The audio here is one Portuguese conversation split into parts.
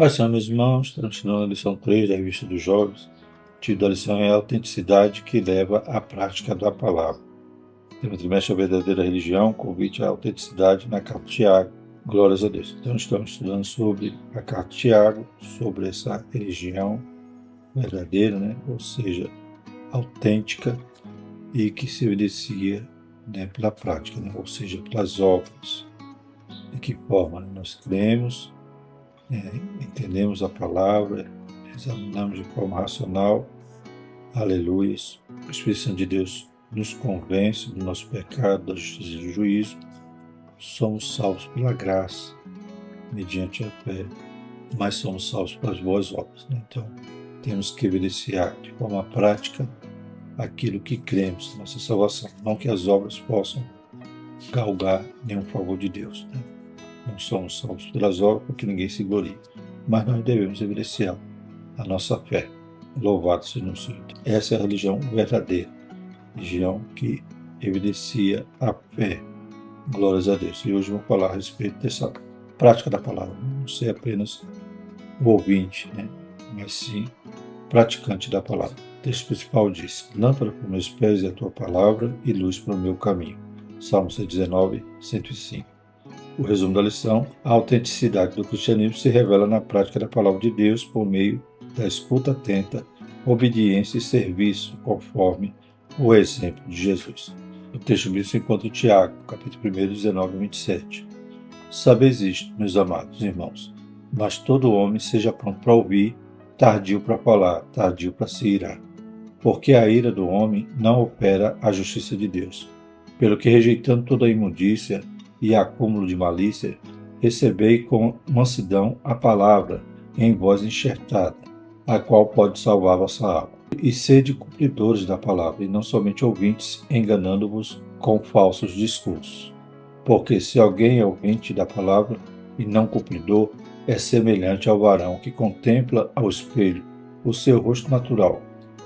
Paz, Senhor, meus irmãos, continuando a lição 3 da Revista dos Jovens. O título da lição é a autenticidade que leva à prática da palavra. Tema trimestre: a verdadeira religião, convite à autenticidade na carta de Tiago. Glórias a Deus. Então, estamos estudando sobre a carta de Tiago, sobre essa religião verdadeira, ou seja, autêntica e que se evidencia pela prática, ou seja, pelas obras. De que forma nós cremos, entendemos a palavra, examinamos de forma racional, aleluias. O Espírito Santo de Deus nos convence do nosso pecado, da justiça e do juízo. Somos salvos pela graça, mediante a fé, mas somos salvos pelas boas obras. Então, temos que evidenciar de forma prática aquilo que cremos, nossa salvação. Não que as obras possam galgar nenhum favor de Deus. Não somos salvos pelas obras, porque ninguém se gloria. Mas nós devemos evidenciar a nossa fé. Louvado seja o Senhor. Essa é a religião verdadeira. Religião que evidencia a fé. Glórias a Deus. E hoje vou falar a respeito dessa prática da palavra. Não ser apenas o ouvinte, mas sim praticante da palavra. O texto principal diz: lâmpada para os meus pés é a tua palavra e luz para o meu caminho. Salmo 119, 105. O resumo da lição: a autenticidade do cristianismo se revela na prática da palavra de Deus por meio da escuta atenta, obediência e serviço, conforme o exemplo de Jesus. No texto bíblico se encontra em Tiago, capítulo 1, 19 a 27. Sabeis isto, meus amados irmãos, mas todo homem seja pronto para ouvir, tardio para falar, tardio para se irar. Porque a ira do homem não opera a justiça de Deus. Pelo que, rejeitando toda a imundícia e acúmulo de malícia, recebei com mansidão a palavra em vós enxertada, a qual pode salvar vossa alma. E sede cumpridores da palavra, e não somente ouvintes, enganando-vos com falsos discursos. Porque se alguém é ouvinte da palavra e não cumpridor, é semelhante ao varão que contempla ao espelho o seu rosto natural,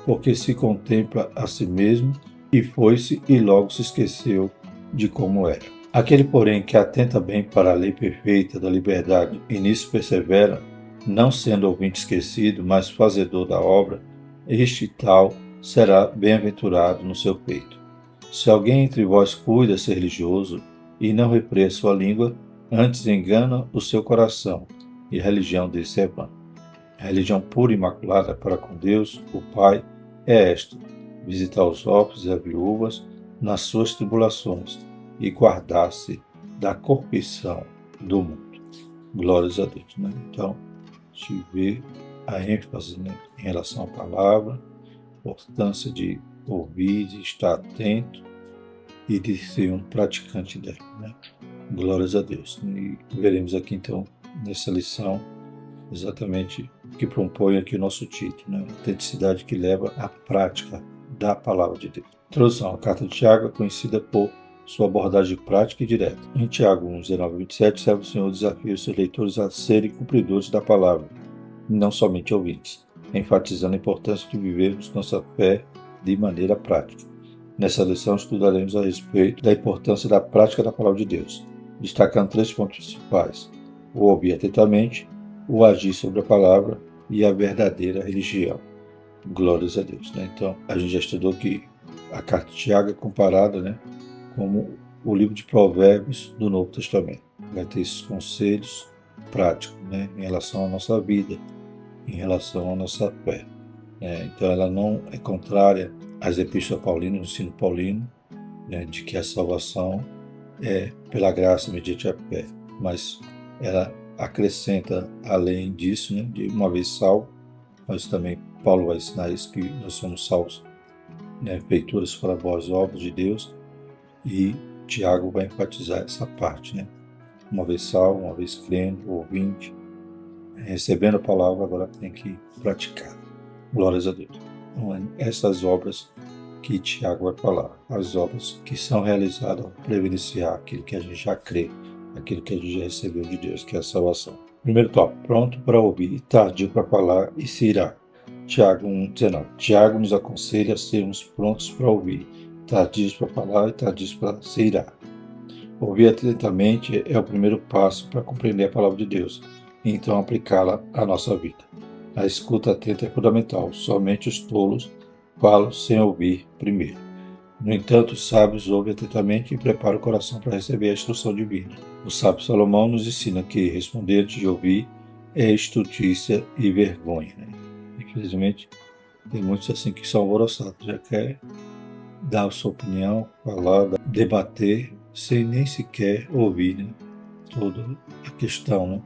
porque se contempla a si mesmo e foi-se e logo se esqueceu de como era. Aquele, porém, que atenta bem para a lei perfeita da liberdade e nisso persevera, não sendo ouvinte esquecido, mas fazedor da obra, este tal será bem-aventurado no seu peito. Se alguém entre vós cuida ser religioso e não repreende sua língua, antes engana o seu coração, e a religião desse é vã. A religião pura e imaculada para com Deus, o Pai, é esta: visitar os órfãos e as viúvas nas suas tribulações e guardar-se da corrupção do mundo. Glórias a Deus. Então, a gente vê a ênfase em relação à palavra, a importância de ouvir, de estar atento e de ser um praticante dela. Glórias a Deus. E veremos aqui, então, nessa lição, exatamente o que propõe aqui o nosso título, a autenticidade que leva à prática da palavra de Deus. Introdução: a carta de Tiago é conhecida por sua abordagem prática e direta. Em Tiago 1, 19 e 27, serve o Senhor desafia os seus leitores a serem cumpridores da palavra, e não somente ouvintes, enfatizando a importância de vivermos nossa fé de maneira prática. Nessa lição estudaremos a respeito da importância da prática da palavra de Deus, destacando 3 pontos principais: o ouvir atentamente, o agir sobre a palavra e a verdadeira religião. Glórias a Deus. Então, a gente já estudou que a carta de Tiago é comparada como o livro de Provérbios do Novo Testamento. Vai ter esses conselhos práticos em relação à nossa vida, em relação à nossa fé. Então, ela não é contrária às epístolas paulinas, ao ensino paulino, de que a salvação é pela graça mediante a fé, mas ela acrescenta, além disso, de uma vez salvo, mas também Paulo vai ensinar isso, que nós somos salvos, feituras para boas obras de Deus, e Tiago vai enfatizar essa parte, uma vez salvo, uma vez crendo, ouvinte, recebendo a palavra, agora tem que praticar. Glórias a Deus. Então, essas obras que Tiago vai falar, as obras que são realizadas para evidenciar aquilo que a gente já crê, aquilo que a gente já recebeu de Deus, que é a salvação. Primeiro tópico: pronto para ouvir, tardio para falar e se irá. Tiago 1,19. Tiago nos aconselha a sermos prontos para ouvir, tardios para falar e tardios para se irar. Ouvir atentamente é o primeiro passo para compreender a palavra de Deus, e então aplicá-la à nossa vida. A escuta atenta é fundamental. Somente os tolos falam sem ouvir primeiro. No entanto, os sábios ouvem atentamente e preparam o coração para receber a instrução divina. O sábio Salomão nos ensina que responder antes de ouvir é estultícia e vergonha. Infelizmente, tem muitos assim que são alvoroçados, já quer dar a sua opinião, falar, debater, sem nem sequer ouvir toda a questão.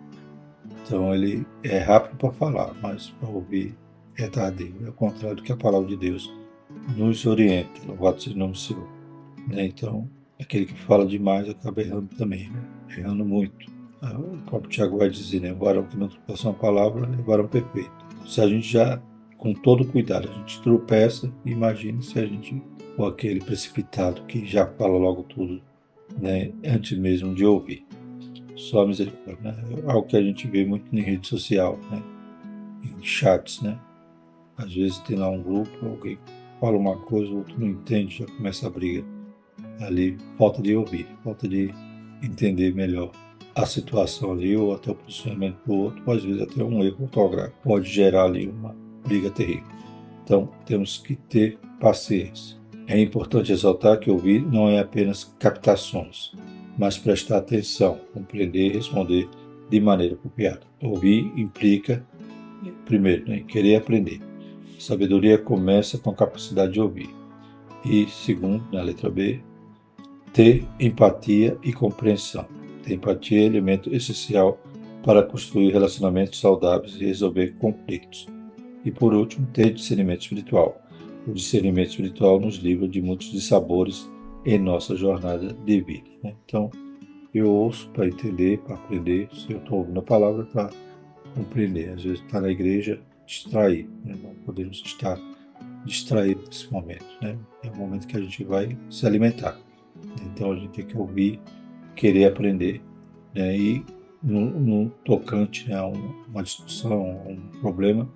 Então ele é rápido para falar, mas para ouvir é tardio. É o contrário do que a palavra de Deus nos orienta. Louvado seja o nome do Senhor. Então, aquele que fala demais acaba errando também, errando muito. O próprio Tiago vai dizer, o varão que não tropeça uma palavra é o varão perfeito. Se a gente já, com todo cuidado, a gente tropeça, imagine se a gente for aquele precipitado que já fala logo tudo, antes mesmo de ouvir. Só a misericórdia, É algo que a gente vê muito em rede social, em chats, Às vezes tem lá um grupo, alguém fala uma coisa, o outro não entende, já começa a briga. Ali, falta de ouvir, falta de entender melhor a situação ali, ou até o posicionamento do outro, ou às vezes até um erro ortográfico pode gerar ali uma briga terrível. Então, temos que ter paciência. É importante ressaltar que ouvir não é apenas captações, mas prestar atenção, compreender e responder de maneira apropriada. Ouvir implica, primeiro, querer aprender. Sabedoria começa com a capacidade de ouvir. E, segundo, na letra B, ter empatia e compreensão. Ter empatia é elemento essencial para construir relacionamentos saudáveis e resolver conflitos. E, por último, ter discernimento espiritual. O discernimento espiritual nos livra de muitos dissabores em nossa jornada de vida. Então, eu ouço para entender, para aprender. Se eu estou ouvindo a palavra, para compreender. Às vezes, está na igreja, distrair. Não podemos estar distraídos nesse momento. É o momento que a gente vai se alimentar. Então, a gente tem que ouvir, querer aprender. E, no tocante a uma discussão, a um problema,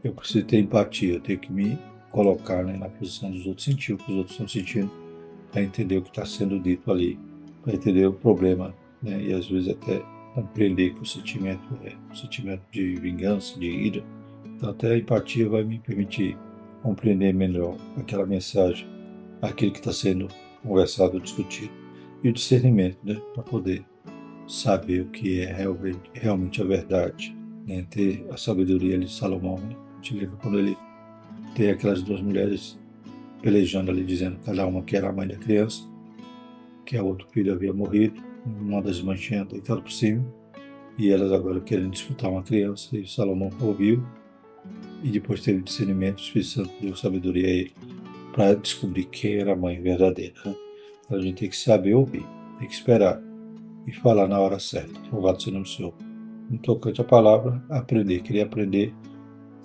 eu preciso ter empatia. Eu tenho que me colocar na posição dos outros, sentir o que os outros estão sentindo, para entender o que está sendo dito ali, para entender o problema, e às vezes até compreender que o sentimento é um sentimento de vingança, de ira. Então até a empatia vai me permitir compreender melhor aquela mensagem, aquilo que está sendo conversado, discutido. E o discernimento, para poder saber o que é realmente a verdade, ter a sabedoria ali de Salomão. A gente lembra quando ele tem aquelas duas mulheres pelejando ali, dizendo cada uma que era a mãe da criança, que a outro filho havia morrido, uma das mães tinha deitado por cima, e elas agora querendo disputar uma criança, e Salomão ouviu, e depois teve discernimento, o Espírito Santo deu sabedoria a ele, para descobrir quem era a mãe verdadeira. Então a gente tem que saber ouvir, tem que esperar, e falar na hora certa. Louvado seja o nome do Senhor. No tocante à palavra, aprender, querer aprender,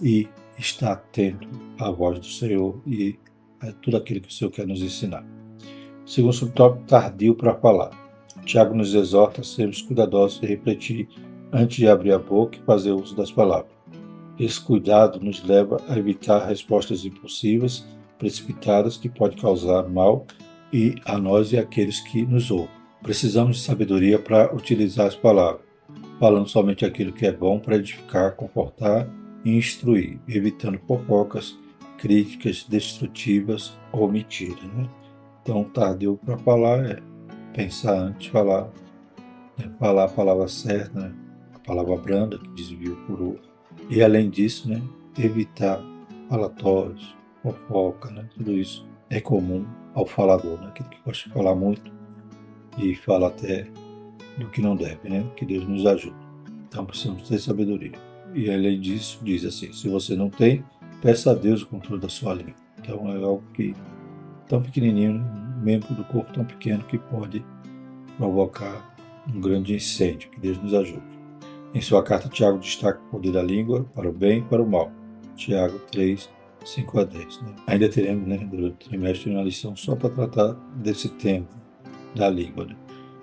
e estar atento à voz do Senhor e a tudo aquilo que o Senhor quer nos ensinar. Segundo subtópico, tardio para falar. Tiago nos exorta a sermos cuidadosos e refletir antes de abrir a boca e fazer uso das palavras. Esse cuidado nos leva a evitar respostas impulsivas, precipitadas, que podem causar mal a nós e àqueles que nos ouvem. Precisamos de sabedoria para utilizar as palavras, falando somente aquilo que é bom para edificar, confortar e instruir, evitando fofocas, críticas destrutivas ou mentiras. Então, tardio para falar é pensar antes de falar, falar a palavra certa, a palavra branda que desvia o furor. E, além disso, evitar falatórios, fofoca, tudo isso é comum ao falador, aquele que gosta de falar muito e fala até do que não deve, que Deus nos ajude. Então, precisamos ter sabedoria. E, além disso, diz assim, se você não tem, peça a Deus o controle da sua língua. Então, é algo que tão pequenininho, um membro do corpo tão pequeno que pode provocar um grande incêndio. Que Deus nos ajude. Em sua carta, Tiago destaca o poder da língua para o bem e para o mal. Tiago 3, 5 a 10. Ainda teremos, durante o trimestre, uma lição só para tratar desse tema da língua.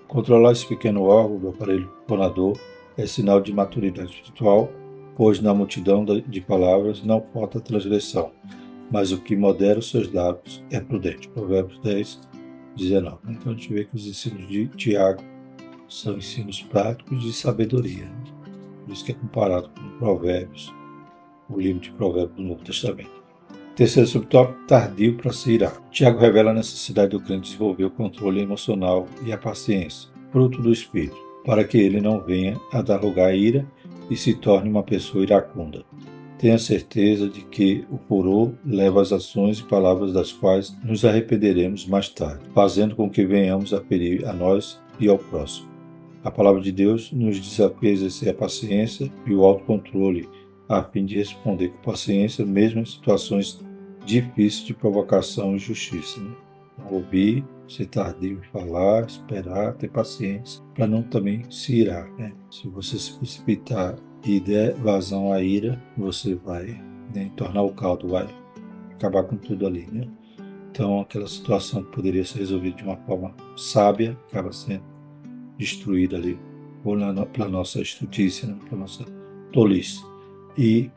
Controlar esse pequeno órgão do aparelho fonador é sinal de maturidade espiritual, pois na multidão de palavras não falta transgressão, mas o que modera os seus lábios é prudente. Provérbios 10, 19. Então a gente vê que os ensinos de Tiago são ensinos práticos de sabedoria. Por isso que é comparado com Provérbios, o livro de Provérbios do Novo Testamento. Terceiro subtópico, tardio para se irar. Tiago revela a necessidade do crente desenvolver o controle emocional e a paciência, fruto do Espírito, para que ele não venha a dar lugar à ira e se torne uma pessoa iracunda. Tenha certeza de que o furor leva às ações e palavras das quais nos arrependeremos mais tarde, fazendo com que venhamos a ferir a nós e ao próximo. A palavra de Deus nos desafia a exercer a paciência e o autocontrole, a fim de responder com paciência, mesmo em situações difíceis de provocação e justiça. Não ouvir, ser tardio em falar, esperar, ter paciência, para não também se irar. Se você se precipitar e der vazão à ira, você vai tornar o caldo, vai acabar com tudo ali. Então, aquela situação que poderia ser resolvida de uma forma sábia, acaba sendo destruída ali, ou pela nossa estultícia, pela nossa tolice. E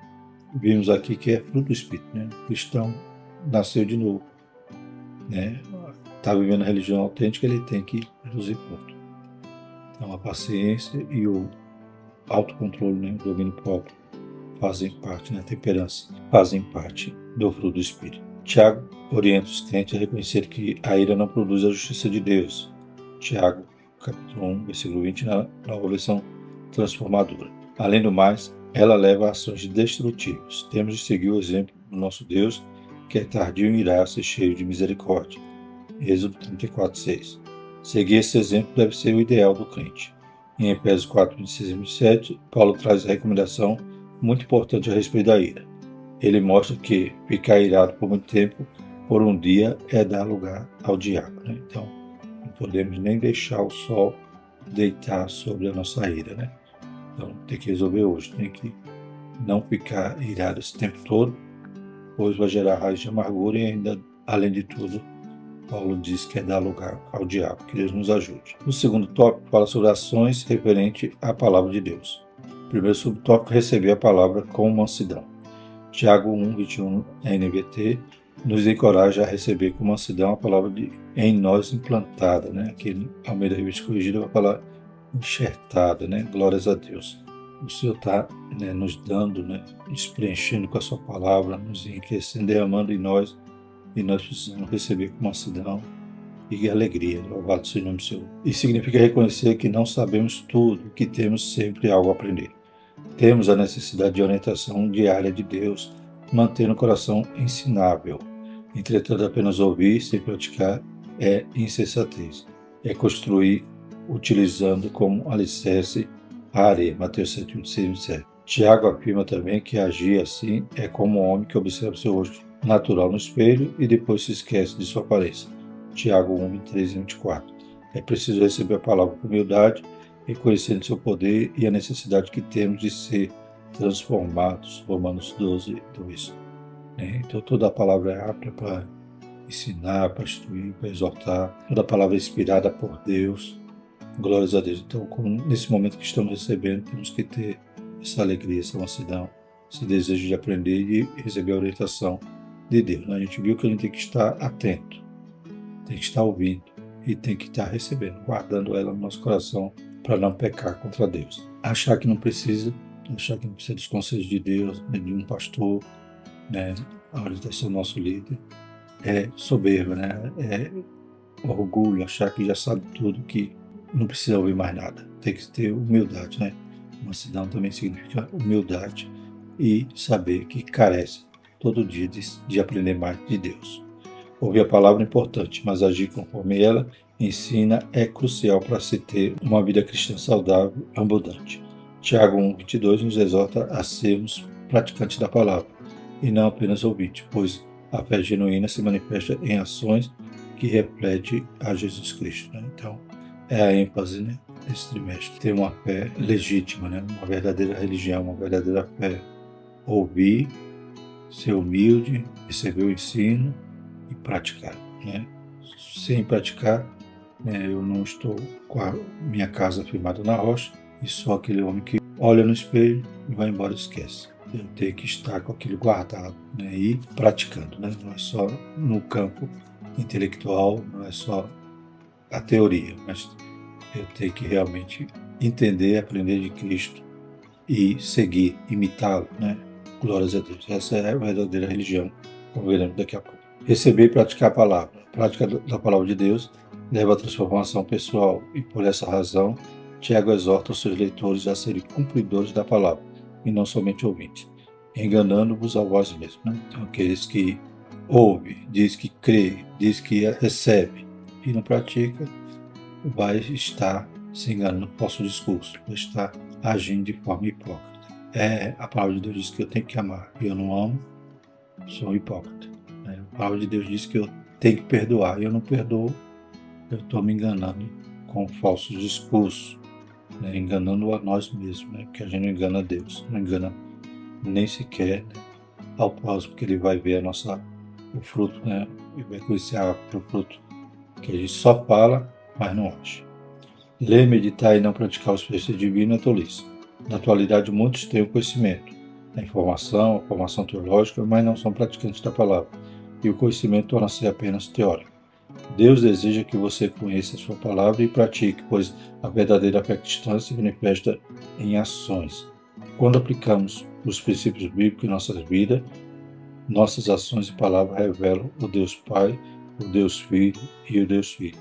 vimos aqui que é fruto do Espírito. O cristão nasceu de novo. Está vivendo a religião autêntica, ele tem que produzir fruto. Então, a paciência e o autocontrole, o domínio próprio, fazem parte, a temperança, fazem parte do fruto do Espírito. Tiago orienta os crentes a reconhecer que a ira não produz a justiça de Deus. Tiago, capítulo 1, versículo 20, na nova versão transformadora. Além do mais, ela leva a ações destrutivas. Temos de seguir o exemplo do nosso Deus, que é tardio em irar-se e cheio de misericórdia. Êxodo 34:6. Seguir esse exemplo deve ser o ideal do crente. Em Efésios 4, 26 e 27, Paulo traz a recomendação muito importante a respeito da ira. Ele mostra que ficar irado por muito tempo, por um dia, é dar lugar ao diabo. Então, não podemos nem deixar o sol deitar sobre a nossa ira. Então, tem que resolver hoje, tem que não ficar irado esse tempo todo, pois vai gerar raiz de amargura e ainda, além de tudo, Paulo diz que é dar lugar ao diabo. Que Deus nos ajude. O segundo tópico fala sobre ações referente à palavra de Deus. O primeiro subtópico, receber a palavra com mansidão. Tiago 1, 21, NVT, nos encoraja a receber com mansidão a palavra em nós implantada. Aqui no Almeida Revista Corrigida vai falar enxertada, Glórias a Deus. O Senhor está nos dando, nos preenchendo com a sua palavra, nos enriquecendo, derramando em nós, e nós precisamos receber com mansidão e alegria. Louvado seja o nome do Senhor. Isso significa reconhecer que não sabemos tudo, que temos sempre algo a aprender. Temos a necessidade de orientação diária de Deus, mantendo o coração ensinável. Entretanto, apenas ouvir sem praticar é insensatez. É construir utilizando como alicerce a areia. Mateus 7, 26 e 27. Tiago afirma também que agir assim é como um homem que observa seu rosto natural no espelho e depois se esquece de sua aparência. Tiago 1, 23 e 24. É preciso receber a palavra com humildade, reconhecendo seu poder e a necessidade que temos de ser transformados. Romanos 12, 2. Então toda a palavra é apta para ensinar, para instruir, para exortar. Toda a palavra é inspirada por Deus. Glórias a Deus. Então, nesse momento que estamos recebendo, temos que ter essa alegria, essa mansidão, esse desejo de aprender e receber a orientação de Deus. A gente viu que a gente tem que estar atento, tem que estar ouvindo e tem que estar recebendo, guardando ela no nosso coração para não pecar contra Deus. Achar que não precisa dos conselhos de Deus, de um pastor, a orientação do nosso líder, é soberba, é orgulho, achar que já sabe tudo, que não precisa ouvir mais nada. Tem que ter humildade, Mansidão também significa humildade e saber que carece todo dia de aprender mais de Deus. Ouvir a palavra é importante, mas agir conforme ela ensina é crucial para se ter uma vida cristã saudável e abundante. Tiago 1, 22 nos exorta a sermos praticantes da palavra e não apenas ouvintes, pois a fé genuína se manifesta em ações que refletem a Jesus Cristo. Então, é a ênfase desse trimestre. Ter uma fé legítima, uma verdadeira religião, uma verdadeira fé. Ouvir, ser humilde, receber o ensino e praticar. Sem praticar, eu não estou com a minha casa firmada na rocha e sou aquele homem que olha no espelho e vai embora e esquece. Eu tenho que estar com aquilo guardado e praticando. Não é só no campo intelectual, não é só a teoria, mas eu tenho que realmente entender, aprender de Cristo e seguir, imitá-lo, né? Glórias a Deus. Essa é a verdadeira religião, como veremos daqui a pouco. Receber e praticar a palavra. A prática da palavra de Deus leva à transformação pessoal e, por essa razão, Tiago exorta os seus leitores a serem cumpridores da palavra e não somente ouvintes, enganando-vos a vós mesmos. Né? Então, aqueles que ouvem, diz que crê, diz que recebe e não pratica, vai estar se enganando no falso discurso, vai estar agindo de forma hipócrita. A palavra de Deus diz que eu tenho que amar e eu não amo, sou hipócrita. A palavra de Deus diz que eu tenho que perdoar e eu não perdoo, eu estou me enganando com falsos discursos, enganando a nós mesmos, porque a gente não engana a Deus, não engana nem sequer ao próximo, porque ele vai ver o fruto, e vai conhecer o fruto que a gente só fala, mas não age. Ler, meditar e não praticar os preceitos divinos é tolice. Na atualidade, muitos têm o conhecimento, a formação teológica, mas não são praticantes da palavra, e o conhecimento torna-se apenas teórico. Deus deseja que você conheça a sua palavra e pratique, pois a verdadeira fé cristã se manifesta em ações. Quando aplicamos os princípios bíblicos em nossas vidas, nossas ações e palavras revelam o Deus Pai, o Deus Filho e o Deus Filho.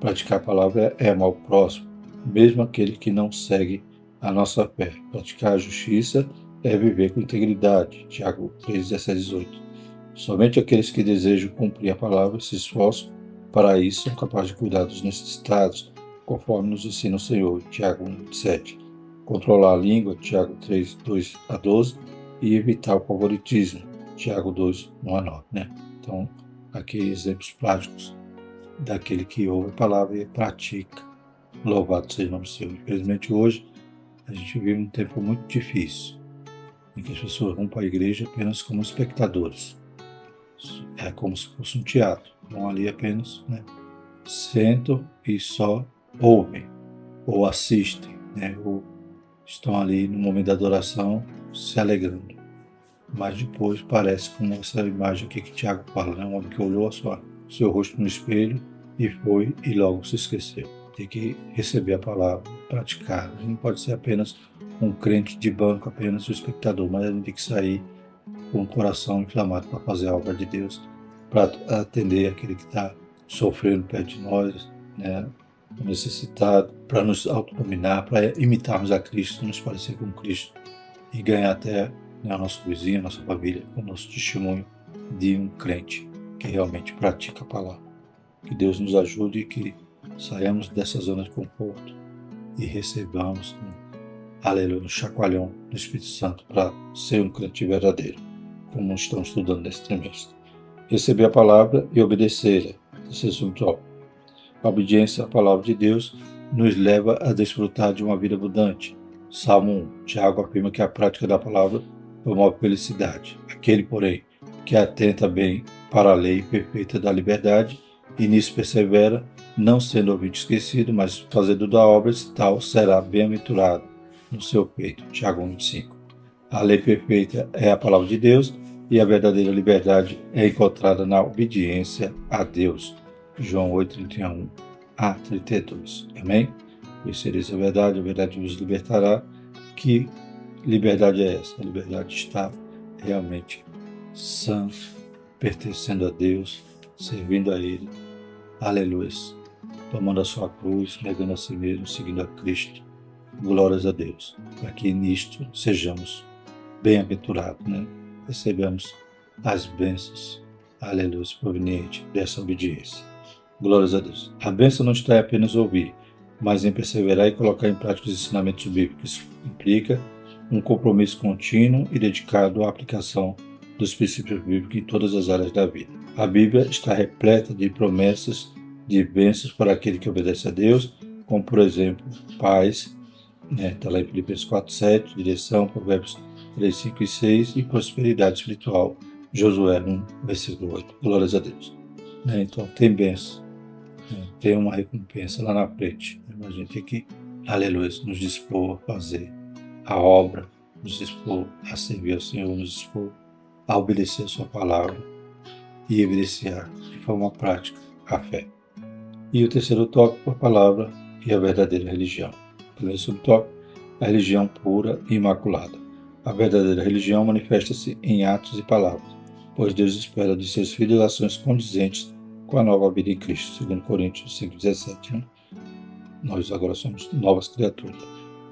Praticar a palavra é amar o próximo, mesmo aquele que não segue a nossa fé. Praticar a justiça é viver com integridade. Tiago 3, 17, 18. Somente aqueles que desejam cumprir a palavra e se esforçam para isso são capazes de cuidar dos necessitados, conforme nos ensina o Senhor. Tiago 1, 7. Controlar a língua. Tiago 3, 2 a 12. E evitar o favoritismo. Tiago 2, 1 a 9. Então, aqui exemplos práticos daquele que ouve a palavra e pratica. Louvado seja o nome do Senhor. Infelizmente, hoje, a gente vive um tempo muito difícil, em que as pessoas vão para a igreja apenas como espectadores. É como se fosse um teatro. Vão ali apenas, sentam e só ouvem, ou assistem, ou estão ali no momento da adoração se alegrando. Mas depois parece como essa imagem aqui que Tiago fala, um homem que olhou seu rosto no espelho e foi e logo se esqueceu. Tem que receber a palavra, praticar. A gente não pode ser apenas um crente de banco, apenas um espectador, mas a gente tem que sair com o coração inflamado para fazer a obra de Deus, para atender aquele que está sofrendo perto de nós, necessitado, para nos autodominar, para imitarmos a Cristo, nos parecer com Cristo e ganhar até a nossa vizinha, a nossa família, com o nosso testemunho de um crente que realmente pratica a palavra. Que Deus nos ajude e que saiamos dessa zona de conforto e recebamos, aleluia, um chacoalhão do Espírito Santo para ser um crente verdadeiro, como estamos estudando nesse trimestre. Receber a palavra e obedecê-la. A obediência à palavra de Deus nos leva a desfrutar de uma vida abundante. Salmo 1. Tiago afirma que a prática da palavra promove felicidade. Aquele, porém, que atenta bem para a lei perfeita da liberdade e nisso persevera, não sendo ouvinte esquecido, mas fazendo da obra, esse tal será bem-aventurado no seu peito. Tiago 1:5. A lei perfeita é a palavra de Deus e a verdadeira liberdade é encontrada na obediência a Deus. João 8:31 a 32. Amém? Conhecereis a verdade vos libertará. Que liberdade é essa? A liberdade está realmente santo, pertencendo a Deus, servindo a Ele. Aleluia. Tomando a sua cruz, negando a si mesmo, seguindo a Cristo. Glórias a Deus. Para que nisto sejamos bem-aventurados, Recebemos as bênçãos, aleluia, provenientes dessa obediência. Glórias a Deus. A bênção não está em apenas ouvir, mas em perseverar e colocar em prática os ensinamentos bíblicos. Isso implica um compromisso contínuo e dedicado à aplicação dos princípios bíblicos em todas as áreas da vida. A Bíblia está repleta de promessas de bênçãos para aquele que obedece a Deus, como, por exemplo, paz, está lá em Filipenses 4:7, direção, Provérbios 3, 5 e 6, e prosperidade espiritual, Josué 1, versículo 8. Glórias a Deus. Então, tem bênção, tem uma recompensa lá na frente. A gente tem que, aleluia, nos dispor a fazer a obra, nos dispor a servir ao Senhor, nos dispor a obedecer a sua palavra e evidenciar de forma prática a fé. E o terceiro tópico, a palavra e a verdadeira religião. O primeiro subtópico, a religião pura e imaculada. A verdadeira religião manifesta-se em atos e palavras, pois Deus espera de seus filhos ações condizentes com a nova vida em Cristo, segundo Coríntios 5,17. Né? Nós agora somos novas criaturas,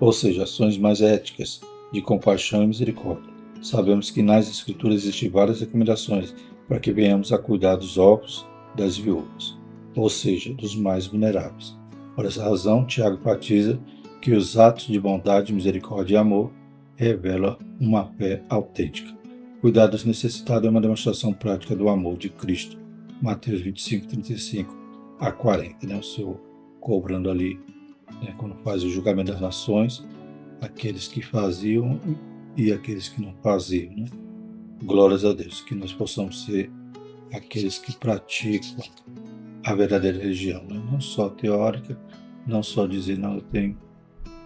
ou seja, ações mais éticas, de compaixão e misericórdia. Sabemos que nas Escrituras existem várias recomendações para que venhamos a cuidar dos órfãos, das viúvas, ou seja, dos mais vulneráveis. Por essa razão, Tiago enfatiza que os atos de bondade, misericórdia e amor revelam uma fé autêntica. Cuidar dos necessitados é uma demonstração prática do amor de Cristo. Mateus 25, 35 a 40. Né? O Senhor cobrando ali, né, quando faz o julgamento das nações, aqueles que faziam e aqueles que não faziam. Né? Glórias a Deus, que nós possamos ser aqueles que praticam a verdadeira religião, né? Não só teórica, não só dizer, não,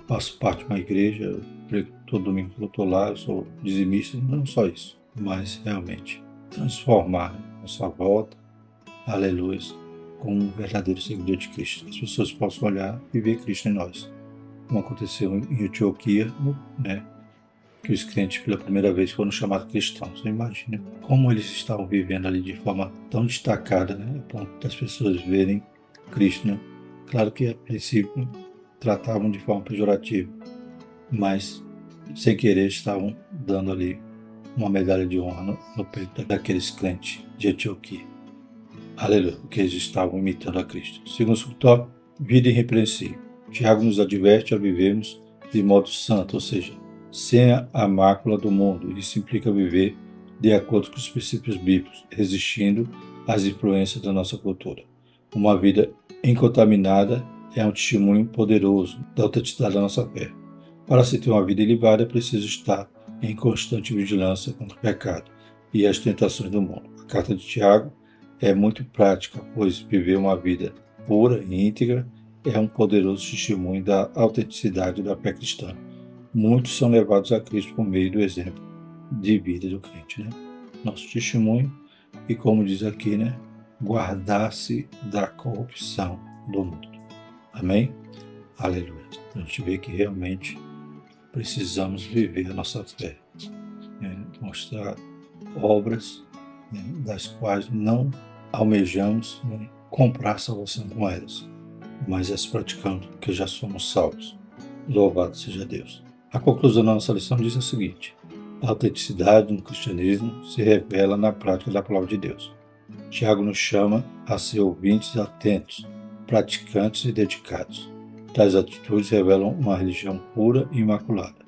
faço parte de uma igreja, eu prego todo domingo que eu estou lá, eu sou dizimista, não só isso, mas realmente transformar nossa volta, aleluia, como um verdadeiro seguidor de Cristo. As pessoas possam olhar e ver Cristo em nós, como aconteceu em Antioquia, né? Que os crentes pela primeira vez foram chamados cristãos. Você imagina como eles estavam vivendo ali de forma tão destacada, né? A ponto das pessoas verem Cristo, né? Claro que a princípio tratavam de forma pejorativa, mas sem querer estavam dando ali uma medalha de honra no peito daqueles crentes de Antioquia. Aleluia, porque eles estavam imitando a Cristo. Segundo tópico, vida irrepreensível. Tiago nos adverte a vivermos de modo santo, ou seja, sem a mácula do mundo. Isso implica viver de acordo com os princípios bíblicos, resistindo às influências da nossa cultura. Uma vida incontaminada é um testemunho poderoso da autenticidade da nossa fé. Para se ter uma vida ilibada, é preciso estar em constante vigilância contra o pecado e as tentações do mundo. A carta de Tiago é muito prática, pois viver uma vida pura e íntegra é um poderoso testemunho da autenticidade da fé cristã. Muitos são levados a Cristo por meio do exemplo de vida do crente, né? Nosso testemunho, e como diz aqui, né? Guardar-se da corrupção do mundo. Amém? Aleluia. Então a gente vê que realmente precisamos viver a nossa fé, né? Mostrar obras, né, das quais não almejamos, né, comprar salvação com elas, mas as praticando, porque já somos salvos. Louvado seja Deus. A conclusão da nossa lição diz o seguinte: a autenticidade no cristianismo se revela na prática da palavra de Deus. Tiago nos chama a ser ouvintes atentos, praticantes e dedicados. Tais atitudes revelam uma religião pura e imaculada.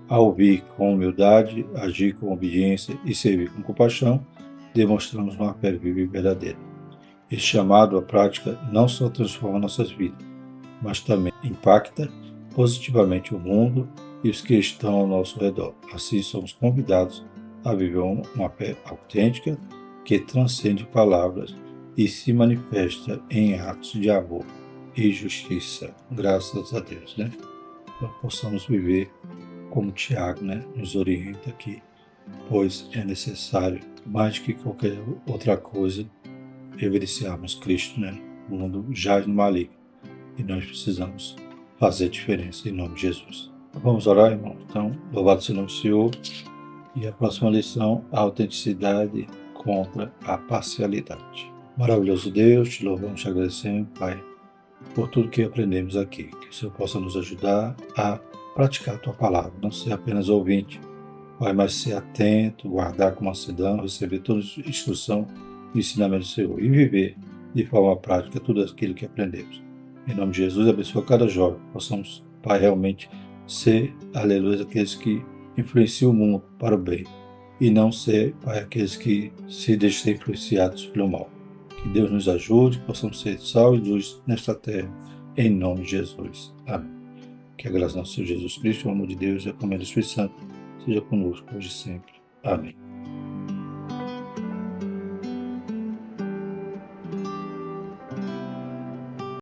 Ao ouvir com humildade, agir com obediência e servir com compaixão, demonstramos uma fé viva e verdadeira. Este chamado à prática não só transforma nossas vidas, mas também impacta positivamente o mundo e os que estão ao nosso redor. Assim, somos convidados a viver uma fé autêntica que transcende palavras e se manifesta em atos de amor e justiça. Graças a Deus, né? Então, possamos viver como Tiago, né, nos orienta aqui, pois é necessário, mais do que qualquer outra coisa, reverenciarmos Cristo, né? O mundo jaz no maligno e nós precisamos fazer diferença em nome de Jesus. Vamos orar, irmão? Então, louvado seja o nome do Senhor. E a próxima lição, a autenticidade contra a parcialidade. Maravilhoso Deus, te louvamos, te agradecemos, Pai, por tudo que aprendemos aqui. Que o Senhor possa nos ajudar a praticar a Tua palavra, não ser apenas ouvinte, Pai, mas ser atento, guardar com mansidão, receber toda a instrução e ensinamento do Senhor e viver de forma prática tudo aquilo que aprendemos. Em nome de Jesus, abençoa cada jovem, possamos, Pai, realmente ser, aleluia, aqueles que influenciam o mundo para o bem e não ser, Pai, aqueles que se deixam ser influenciados pelo mal. Que Deus nos ajude, possamos ser sal e luz nesta terra, em nome de Jesus. Amém. Que a graça do nosso Senhor Jesus Cristo, o amor de Deus e a comunhão do Espírito Santo seja conosco hoje e sempre. Amém.